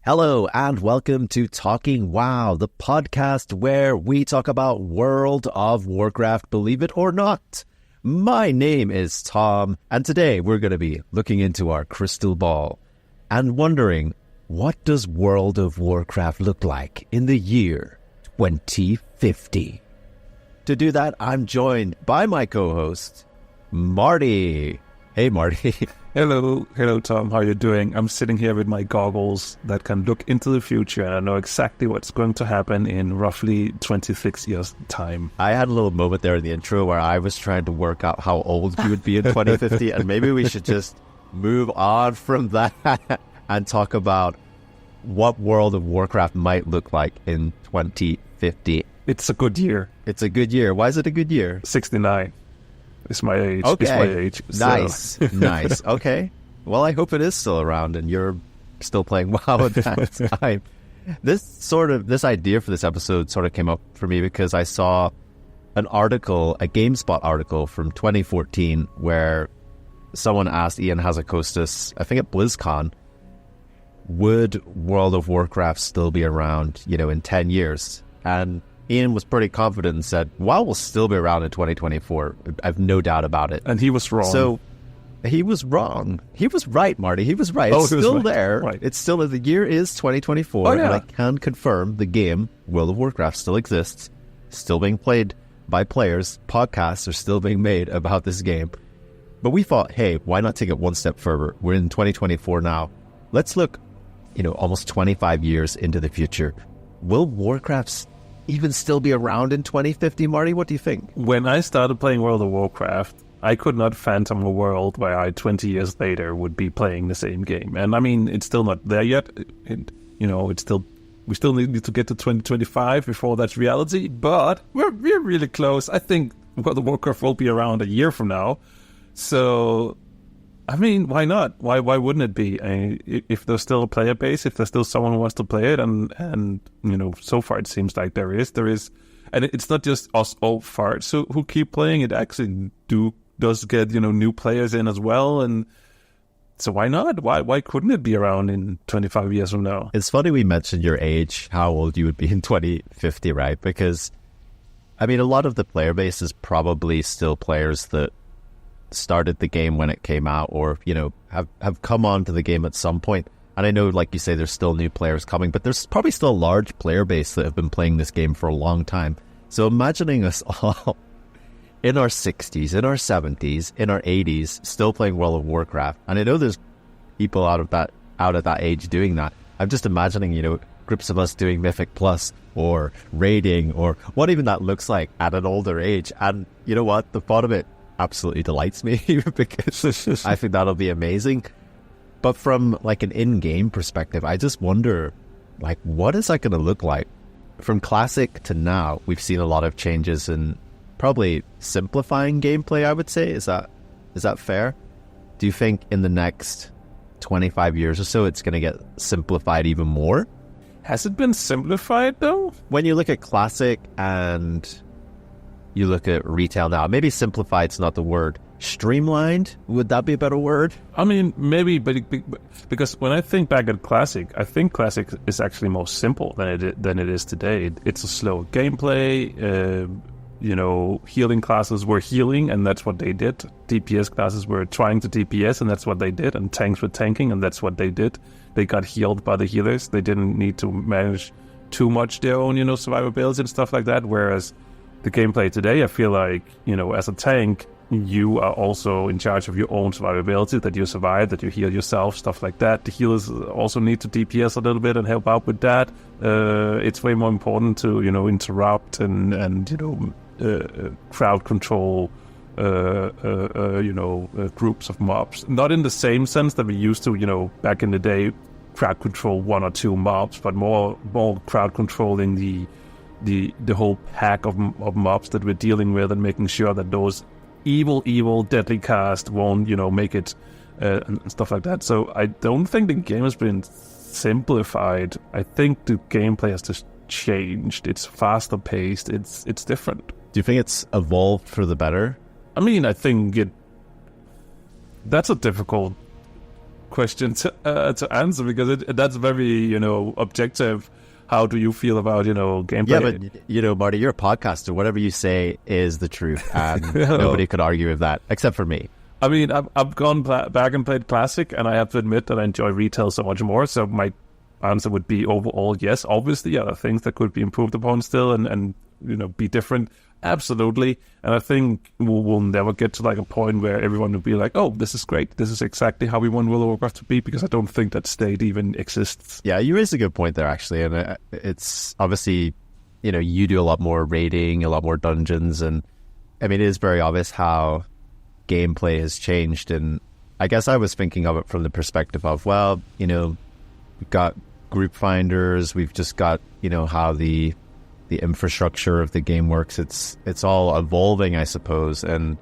Hello and welcome to Talking WoW, the podcast where we talk about World of Warcraft, believe it or not. My name is Tom, and today we're going to be looking into our crystal ball and wondering, what does World of Warcraft look like in the year 2050? To do that, I'm joined by my co-host, Marty. Hey, Marty. Hello, Tom. How are you doing? I'm sitting here with my goggles that can look into the future, and I know exactly what's going to happen in roughly 26 years' time. I had a little moment there in the intro where I was trying to work out how old you would be in 2050, and maybe we should just move on from that and talk about what World of Warcraft might look like in 2050. It's a good year. It's a good year. Why is it a good year? 69. It's my age. Okay. It's my age. Nice. Nice. Okay. Well, I hope it is still around and you're still playing WoW at that time. This idea for this episode sort of came up for me because I saw an article, a GameSpot article from 2014, where someone asked Ian Hazzikostas, I think at BlizzCon, would World of Warcraft still be around, in 10 years? And Ian was pretty confident and said, WoW will still be around in 2024. I have no doubt about it. And he was wrong. So he was wrong. He was right, Marty. He was right. It's still there. Right. It's still, the year is 2024. Oh, yeah. And I can confirm the game, World of Warcraft, still exists. Still being played by players. Podcasts are still being made about this game. But we thought, hey, why not take it one step further? We're in 2024 now. Let's look, almost 25 years into the future. Will Warcraft even still be around in 2050, Marty? What do you think? When I started playing World of Warcraft, I could not phantom a world where I, 20 years later, would be playing the same game. And I mean, it's still not there yet. We still need to get to 2025 before that's reality, but we're really close. I think World of Warcraft will be around a year from now. So, I mean, why not? Why wouldn't it be? If there's still a player base, if there's still someone who wants to play it, and so far it seems like there is, and it's not just us old farts who keep playing. It actually does get new players in as well, and so why not? Why couldn't it be around in 25 years from now? It's funny we mentioned your age, how old you would be in 2050, right? Because I mean, a lot of the player base is probably still players that started the game when it came out, or have come on to the game at some point. And I know, like you say, there's still new players coming, but there's probably still a large player base that have been playing this game for a long time. So imagining us all in our 60s, in our 70s, in our 80s, still playing World of Warcraft. And I know there's people out at that age doing that. I'm just imagining, groups of us doing Mythic Plus or raiding, or what even that looks like at an older age. And you know what? The thought of it absolutely delights me because I think that'll be amazing. But from like an in-game perspective, I just wonder, like, what is that going to look like? From classic to now, we've seen a lot of changes in probably simplifying gameplay, I would say. Is that fair? Do you think in the next 25 years or so it's going to get simplified even more? Has it been simplified though? When you look at classic and you look at retail now, maybe simplified's not the word. Streamlined, would that be a better word? I mean, maybe, but because when I think back at Classic, I think Classic is actually more simple than it is today. It's a slow gameplay. Healing classes were healing, and that's what they did. DPS classes were trying to DPS, and that's what they did. And tanks were tanking, and that's what they did. They got healed by the healers. They didn't need to manage too much their own, survivability and stuff like that. Whereas the gameplay today, I feel like, as a tank, you are also in charge of your own survivability, that you survive, that you heal yourself, stuff like that. The healers also need to DPS a little bit and help out with that. It's way more important to, interrupt and crowd control, groups of mobs. Not in the same sense that we used to, back in the day, crowd control one or two mobs, but more crowd controlling the whole pack of mobs that we're dealing with, and making sure that those evil deadly cast won't make it and stuff like that. So I don't think the game has been simplified. I think the gameplay has just changed. It's faster paced. It's different. Do you think it's evolved for the better? I mean, I think that's a difficult question to answer, because that's very, objective. How do you feel about, gameplay? Yeah, but, Marty, you're a podcaster. Whatever you say is the truth, and nobody could argue with that, except for me. I mean, I've gone back and played Classic, and I have to admit that I enjoy retail so much more, so my answer would be overall yes. Obviously, there are things that could be improved upon still and be different. Absolutely. And I think we'll never get to like a point where everyone will be like, oh, this is great. This is exactly how we want World of Warcraft to be, because I don't think that state even exists. Yeah, you raised a good point there, actually. And it's obviously, you do a lot more raiding, a lot more dungeons. And I mean, it is very obvious how gameplay has changed. And I guess I was thinking of it from the perspective of, well, we've got group finders. We've just got, how the infrastructure of the game works. It's all evolving, I suppose. And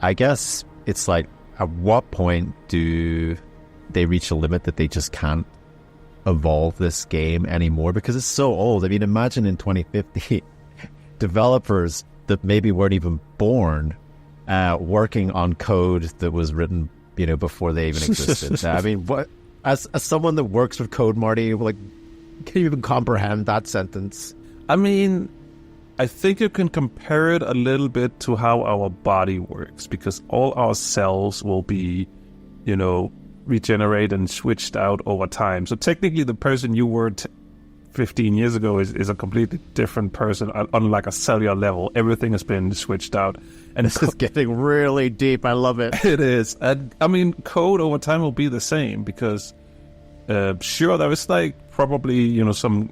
I guess it's like, at what point do they reach a limit that they just can't evolve this game anymore? Because it's so old. I mean, imagine in 2050 developers that maybe weren't even born working on code that was written before they even existed. I mean, what as someone that works with code, Marty, like, can you even comprehend that sentence? I mean, I think you can compare it a little bit to how our body works, because all our cells will be, regenerate and switched out over time. So technically the person you were 15 years ago is a completely different person on like a cellular level. Everything has been switched out. And this is getting really deep. I love it. It is. And I mean, code over time will be the same, because sure, there is like probably, some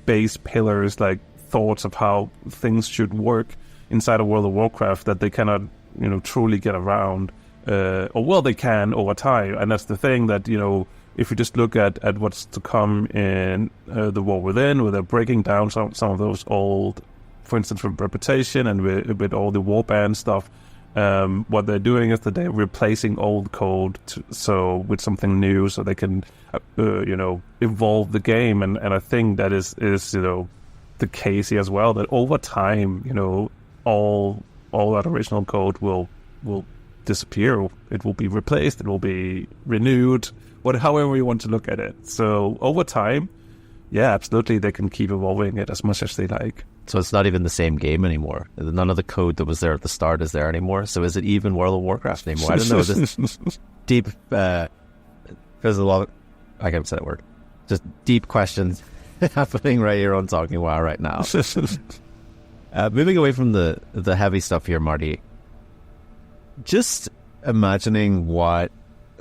base pillars, like thoughts of how things should work inside of World of Warcraft that they cannot, truly get around. They can over time. And that's the thing that, if you just look at what's to come in the War Within, where they're breaking down some of those old, for instance, with Reputation and with all the warband stuff, what they're doing is that they're replacing old code with something new, so they can, evolve the game. And I think that is the case here as well. That over time, all that original code will disappear. It will be replaced. It will be renewed. However you want to look at it. So over time, yeah, absolutely, they can keep evolving it as much as they like. So it's not even the same game anymore. None of the code that was there at the start is there anymore. So is it even World of Warcraft anymore? I don't know. This deep, there's a lot of, I can't say that word. Just deep questions happening right here on Talking WoW right now. Moving away from the heavy stuff here, Marty. Just imagining what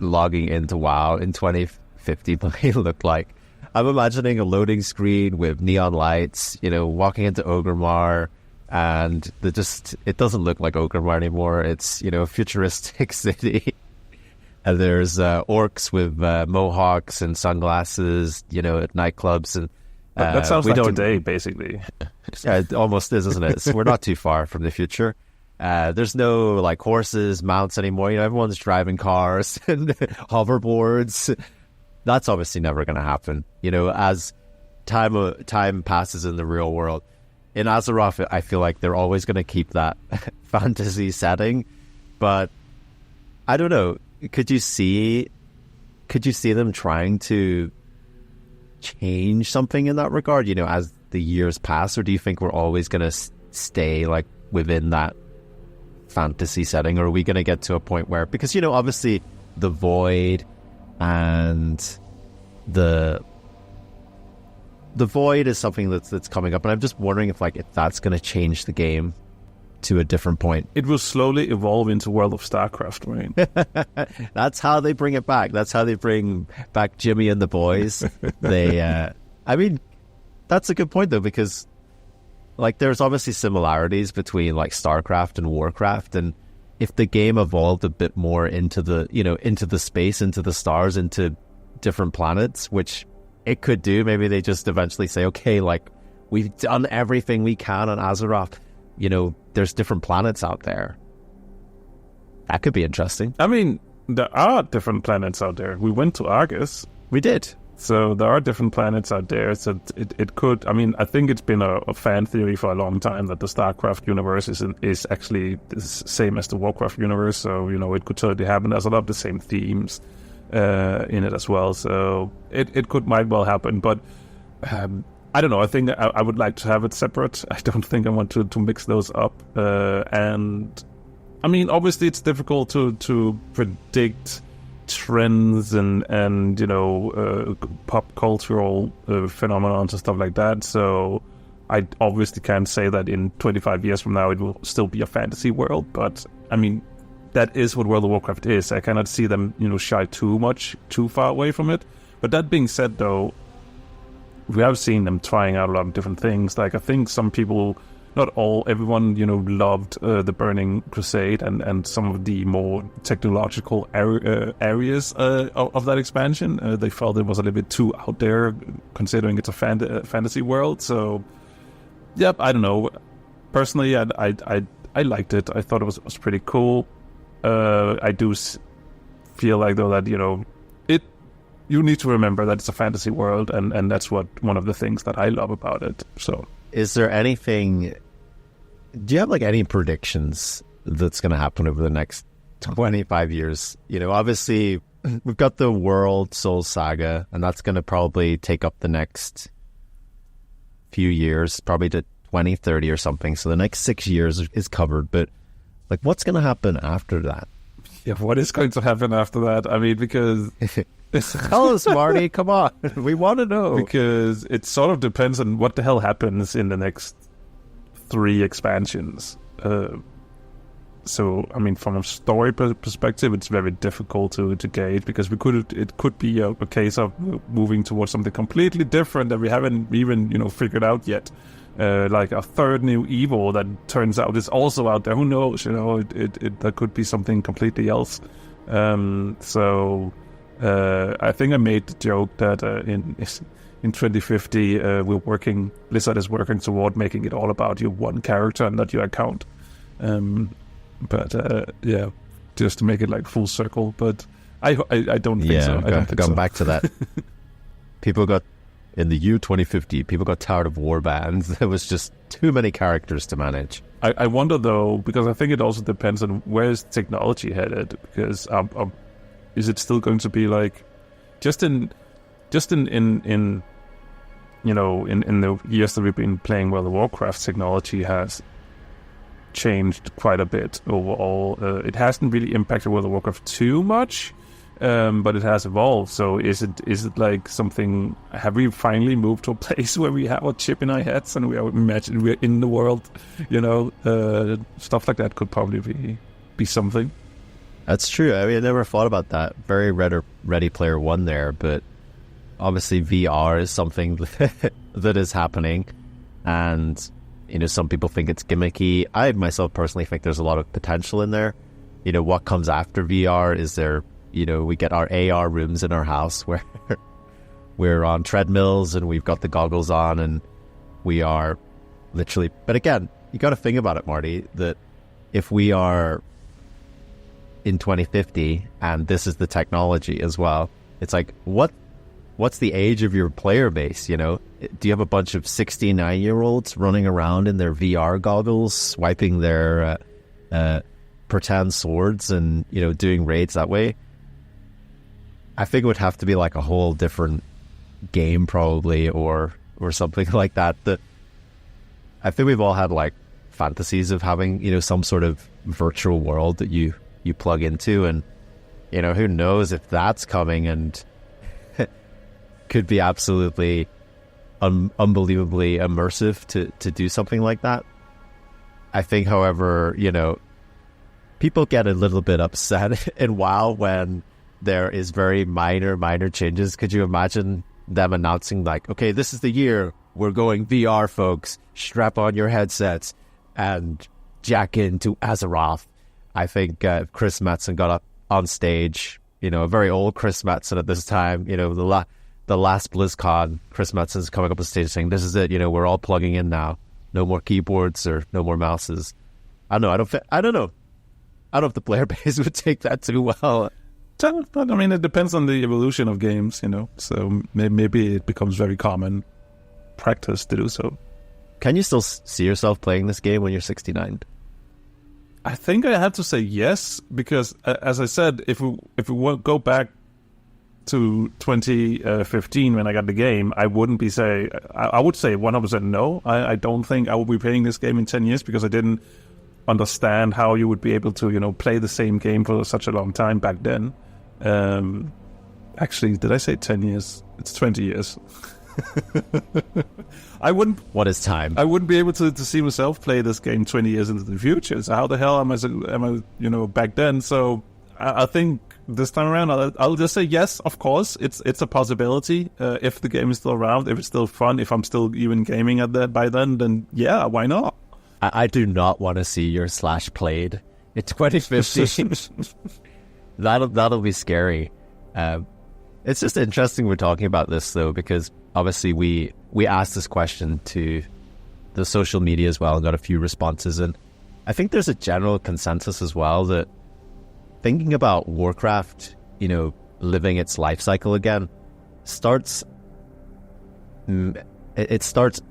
logging into WoW in 2050 might look like. I'm imagining a loading screen with neon lights, walking into Orgrimmar, and it doesn't look like Orgrimmar anymore. It's, a futuristic city. And there's orcs with mohawks and sunglasses, at nightclubs. And that sounds like today, basically. Yeah, it almost is, isn't it? So we're not too far from the future. There's no like horses, mounts anymore. Everyone's driving cars and hoverboards. That's obviously never going to happen. As time passes in the real world. In Azeroth, I feel like they're always going to keep that fantasy setting. But I don't know. Could you see them trying to change something in that regard? As the years pass, or do you think we're always going to stay like within that fantasy setting, or are we going to get to a point where, because obviously the void and the void is something that's coming up, and I'm just wondering if that's going to change the game to a different point. It will slowly evolve into World of StarCraft, right? That's how they bring it back. That's how they bring back Jimmy and the boys. I mean, that's a good point though, because there's obviously similarities between StarCraft and Warcraft, and if the game evolved a bit more into the into the space, into the stars, into different planets, which it could do, maybe they just eventually say, okay, we've done everything we can on Azeroth. There's different planets out there. That could be interesting. I mean, there are different planets out there. We went to Argus. We did. So there are different planets out there. So it could. I mean, I think it's been a fan theory for a long time that the StarCraft universe is actually the same as the Warcraft universe. So it could totally happen. There's a lot of the same themes in it as well. So it might well happen. But I don't know. I think I would like to have it separate. I don't think I want to mix those up. And I mean, obviously, it's difficult to predict trends and pop cultural phenomena and stuff like that. So I obviously can't say that in 25 years from now it will still be a fantasy world. But I mean, that is what World of Warcraft is. I cannot see them shy too far away from it. But that being said, though, we have seen them trying out a lot of different things. Like, I think some people, everyone, loved the Burning Crusade and some of the more technological areas of that expansion. They felt it was a little bit too out there, considering it's a fantasy world. So, yep, I don't know. Personally, I liked it. I thought it was pretty cool. I do feel like, though, that you need to remember that it's a fantasy world, and that's one of the things that I love about it. So, is there anything? Do you have any predictions that's going to happen over the next 25 years? Obviously, we've got the World Soul Saga, and that's going to probably take up the next few years, probably to 2030 or something. So the next 6 years is covered. But what's going to happen after that? Yeah, what is going to happen after that? I mean, because tell us, Marty. Come on, we want to know. Because it sort of depends on what the hell happens in the next 3 expansions. So, I mean, from a story perspective, it's very difficult to gauge, because it could be a case of moving towards something completely different that we haven't even figured out yet. Like a third new evil that turns out is also out there. Who knows? That could be something completely else. So I think I made the joke that in 2050 Blizzard is working toward making it all about your one character and not your account. But yeah, just to make it full circle. But I don't think so. I don't think going so. Back to that. People got. In the year 2050, people got tired of warbands. There was just too many characters to manage. I wonder, though, because I think it also depends on where is technology headed. Because is it still going to be just in the years that we've been playing World of Warcraft, technology has changed quite a bit overall. It hasn't really impacted World of Warcraft too much. But it has evolved. So is it something? Have we finally moved to a place where we have a chip in our heads and we're in the world? Stuff like that could probably be something. That's true. I mean, I never thought about that. Very Ready Player One there, but obviously VR is something that is happening, and some people think it's gimmicky. I myself personally think there's a lot of potential in there. What comes after VR? Is there? We get our AR rooms in our house where we're on treadmills and we've got the goggles on and we are literally... But again, you got to think about it, Marty, that if we are in 2050 and this is the technology as well, it's what's the age of your player base, Do you have a bunch of 69-year-olds running around in their VR goggles, swiping their pretend swords and, doing raids that way? I think it would have to be a whole different game probably or something like that. That I think we've all had fantasies of having, some sort of virtual world that you plug into, and who knows if that's coming and could be absolutely unbelievably immersive to do something like that. I think, however, people get a little bit upset in WoW when there is very minor changes. Could you imagine them announcing okay, this is the year we're going VR, folks. Strap on your headsets and jack into Azeroth. I think Chris Metzen got up on stage, a very old Chris Metzen at this time, the last BlizzCon, Chris Metzen's coming up on stage saying, this is it, we're all plugging in now. No more keyboards or no more mouses. I don't know. I don't know if the player base would take that too well. But I mean, it depends on the evolution of games, you know. So maybe it becomes very common practice to do so. Can you still see yourself playing this game when you're 69? I think I have to say yes, because as I said, if we go back to 2015 when I got the game, I wouldn't be I would say 100% no. I don't think I will be playing this game in 10 years because I didn't understand how you would be able to, you know, play the same game for such a long time back then. Actually, did I say 10 years? It's 20 years. I wouldn't. What is time? I wouldn't be able to see myself play this game 20 years into the future. So how the hell am I you know, back then? So I think this time around, I'll just say yes. Of course, it's a possibility. If the game is still around, if it's still fun, if I'm still even gaming at that by then yeah, why not? I do not want to see your slash played in 2050. That'll be scary. It's just interesting we're talking about this though, because obviously we asked this question to the social media as well and got a few responses, and I think there's a general consensus as well that thinking about Warcraft, you know, living its life cycle again, starts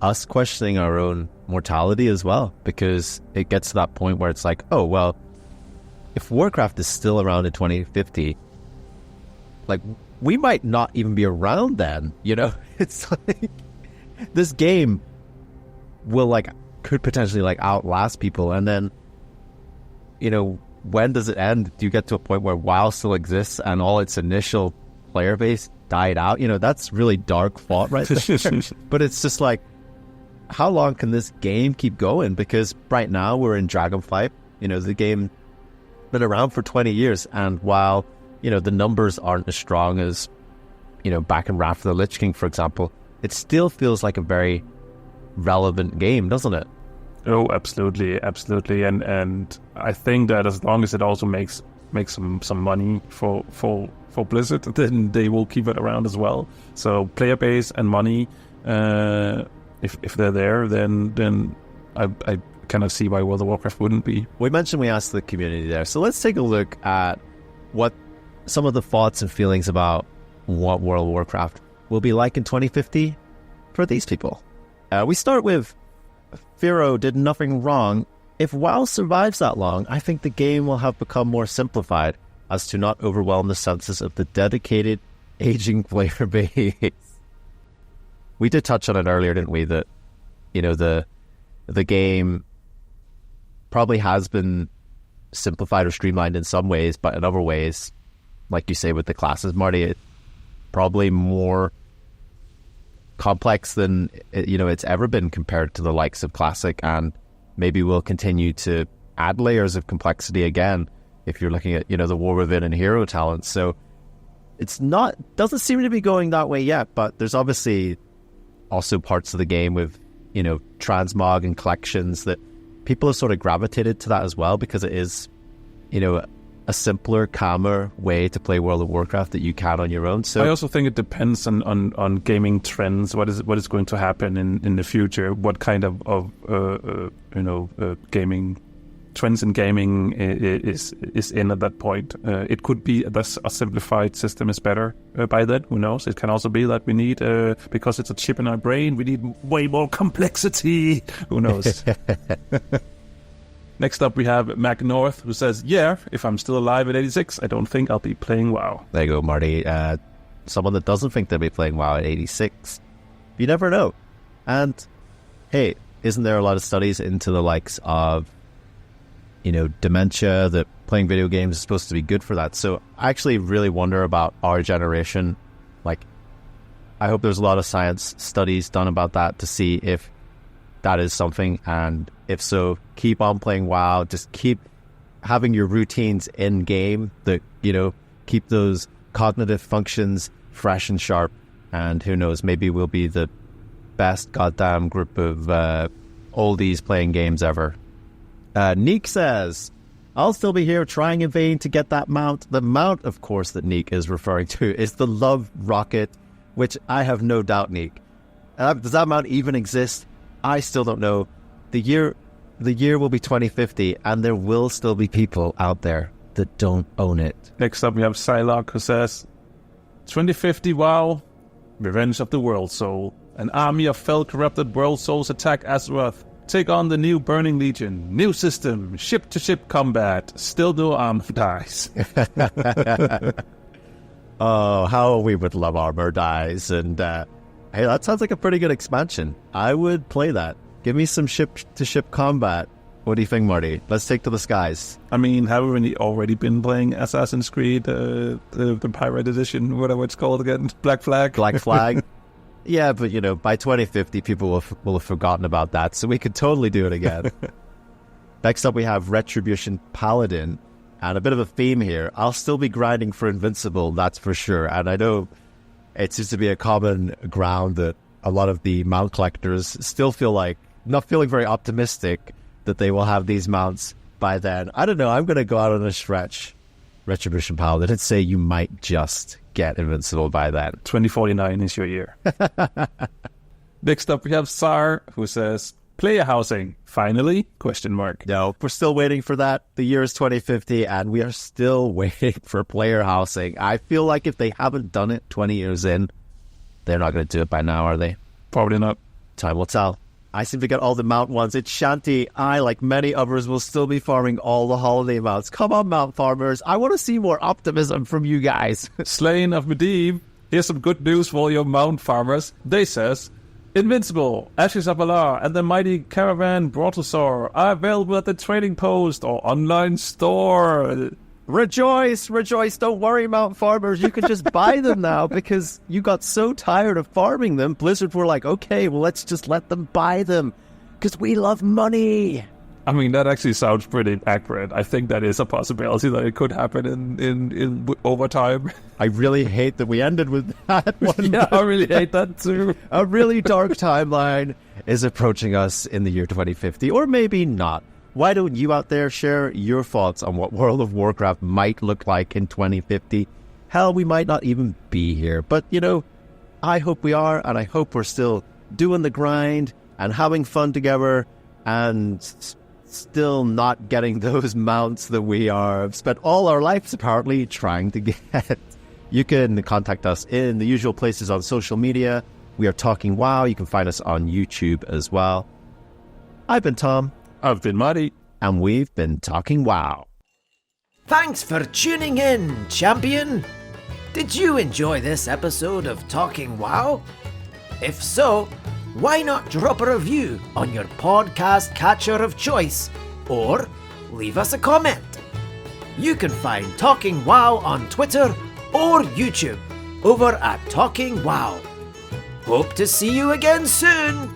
us questioning our own mortality as well, because it gets to that point where it's like, oh well, if Warcraft is still around in 2050, like, we might not even be around then, you know? It's like, this game could potentially outlast people, and then, you know, when does it end? Do you get to a point where WoW still exists and all its initial player base died out? You know, that's really dark thought right there. But it's just like, how long can this game keep going? Because right now we're in Dragonflight, you know, the game been around for 20 years, and while, you know, the numbers aren't as strong as, you know, back in Wrath of the Lich King, for example, it still feels like a very relevant game, doesn't it? Oh, absolutely, and I think that as long as it also makes some money for Blizzard, then they will keep it around as well. So player base and money, if they're there, then I cannot see why World of Warcraft wouldn't be. We mentioned we asked the community there, so let's take a look at what some of the thoughts and feelings about what World of Warcraft will be like in 2050 for these people. We start with Firo did nothing wrong. If WoW survives that long, I think the game will have become more simplified as to not overwhelm the senses of the dedicated, aging player base. We did touch on it earlier, didn't we? That, you know, the game probably has been simplified or streamlined in some ways, but in other ways, like you say with the classes, Marty, it's probably more complex than, you know, it's ever been compared to the likes of Classic, and maybe we'll continue to add layers of complexity again if you're looking at, you know, the War Within and hero talents. So doesn't seem to be going that way yet, but there's obviously also parts of the game with, you know, transmog and collections that people have sort of gravitated to that as well, because it is, you know, a simpler, calmer way to play World of Warcraft that you can on your own. So I also think it depends on gaming trends. What is going to happen in the future? What kind of gaming trends in gaming is in at that point? It could be that a simplified system is better by then. Who knows? It can also be that we need, because it's a chip in our brain, we need way more complexity. Who knows? Next up, we have Mac North, who says, yeah, if I'm still alive at 86, I don't think I'll be playing WoW. There you go, Marty. Someone that doesn't think they'll be playing WoW at 86. You never know. And, hey, isn't there a lot of studies into the likes of, you know, dementia, that playing video games is supposed to be good for that? So I actually really wonder about our generation. Like, I hope there's a lot of science studies done about that to see if that is something, and if so, keep on playing WoW. Just keep having your routines in game that, you know, keep those cognitive functions fresh and sharp. And who knows, maybe we'll be the best goddamn group of oldies playing games ever. Neek says, I'll still be here trying in vain to get that mount. The mount, of course, that Neek is referring to is the Love Rocket, which I have no doubt, Neek. Does that mount even exist? I still don't know. The year will be 2050, and there will still be people out there that don't own it. Next up, we have Psylocke, who says, 2050 WoW, Revenge of the World Soul. An army of fell corrupted world souls attack Azeroth. Take on the new Burning Legion. New system, ship-to-ship combat. Still no armor dies. Oh, how we would love armor dies. And hey, that sounds like a pretty good expansion. I would play that. Give me some ship-to-ship combat. What do you think, Marty? Let's take to the skies. I mean, haven't we already been playing Assassin's Creed, the Pirate Edition, whatever it's called again? Black Flag? Black Flag. Yeah, but, by 2050, people will have forgotten about that, so we could totally do it again. Next up, we have Retribution Paladin, and a bit of a theme here. I'll still be grinding for Invincible, that's for sure, and I know it seems to be a common ground that a lot of the mount collectors still feel like, not feeling very optimistic that they will have these mounts by then. I don't know, I'm going to go out on a stretch, Retribution Paladin, and say you might just get Invincible by then. 2049 is your year. Next up, we have Sar, who says, player housing, finally? ? No, we're still waiting for that. The year is 2050, and we are still waiting for player housing. I feel like if they haven't done it 20 years in, they're not going to do it by now, are they? Probably not. Time will tell. I seem to get all the mount ones. It's Shanty. I, like many others, will still be farming all the holiday mounts. Come on, mount farmers. I want to see more optimism from you guys. Slain of Medivh. Here's some good news for all your mount farmers. They says, Invincible, Ashes of Alar, and the mighty Caravan Brontosaur are available at the trading post or online store. Rejoice, rejoice. Don't worry, mount farmers. You can just buy them now because you got so tired of farming them. Blizzard were like, okay, well, let's just let them buy them because we love money. I mean, that actually sounds pretty accurate. I think that is a possibility that it could happen in over time. I really hate that we ended with that one. Yeah, I really hate that too. A really dark timeline is approaching us in the year 2050, or maybe not. Why don't you out there share your thoughts on what World of Warcraft might look like in 2050? Hell, we might not even be here. But, I hope we are, and I hope we're still doing the grind and having fun together and still not getting those mounts that we have spent all our lives apparently trying to get. You can contact us in the usual places on social media. We are Talking WoW. You can find us on YouTube as well. I've been Tom. I've been Marty. And we've been Talking WoW. Thanks for tuning in, champion! Did you enjoy this episode of Talking WoW? If so, why not drop a review on your podcast catcher of choice, or leave us a comment? You can find Talking WoW on Twitter or YouTube over at Talking WoW. Hope to see you again soon!